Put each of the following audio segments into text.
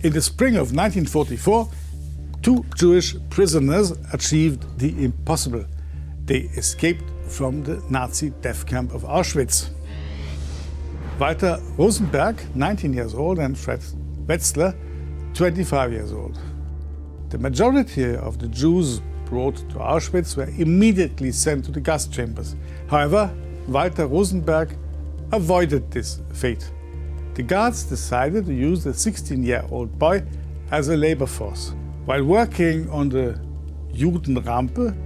In the spring of 1944, 2 Jewish prisoners achieved the impossible. They escaped from the Nazi death camp of Auschwitz. Walter Rosenberg, 19 years old, and Fred Wetzler, 25 years old. The majority of the Jews brought to Auschwitz were immediately sent to the gas chambers. However, Walter Rosenberg avoided this fate. The guards decided to use the 16-year-old boy as a labor force. While working on the Judenrampe,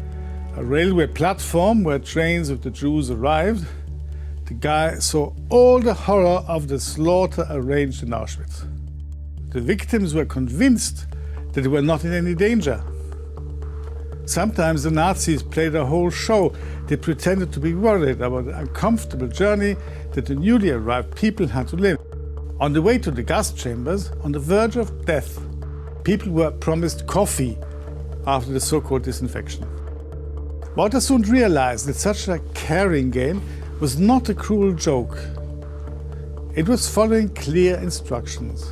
a railway platform where trains of the Jews arrived, the guy saw all the horror of the slaughter arranged in Auschwitz. The victims were convinced that they were not in any danger. Sometimes the Nazis played a whole show. They pretended to be worried about the uncomfortable journey that the newly arrived people had to live. On the way to the gas chambers, on the verge of death, people were promised coffee after the so-called disinfection. Walter soon realized that such a carrying game was not a cruel joke. It was following clear instructions.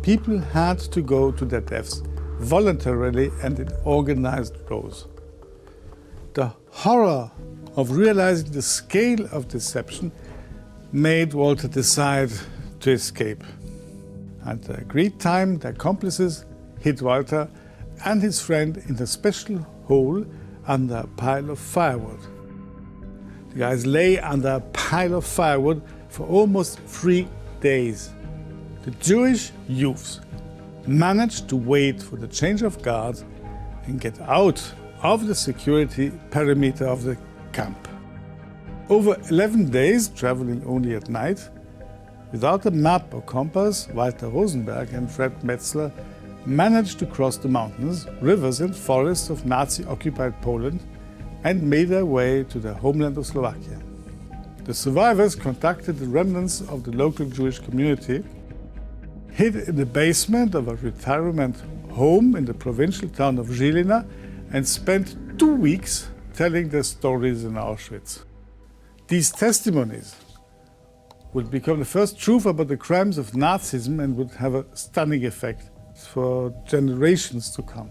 People had to go to their deaths voluntarily and in organized rows. The horror of realizing the scale of deception made Walter decide to escape. At the agreed time, the accomplices hid Walter and his friend in a special hole under a pile of firewood. The guys lay under a pile of firewood for almost 3 days. The Jewish youths managed to wait for the change of guards and get out of the security perimeter of the camp. Over 11 days, traveling only at night, without a map or compass, Walter Rosenberg and Fred Wetzler managed to cross the mountains, rivers and forests of Nazi-occupied Poland and made their way to the homeland of Slovakia. The survivors contacted the remnants of the local Jewish community, hid in the basement of a retirement home in the provincial town of Žilina, and spent 2 weeks telling their stories in Auschwitz. These testimonies would become the first truth about the crimes of Nazism and would have a stunning effect for generations to come.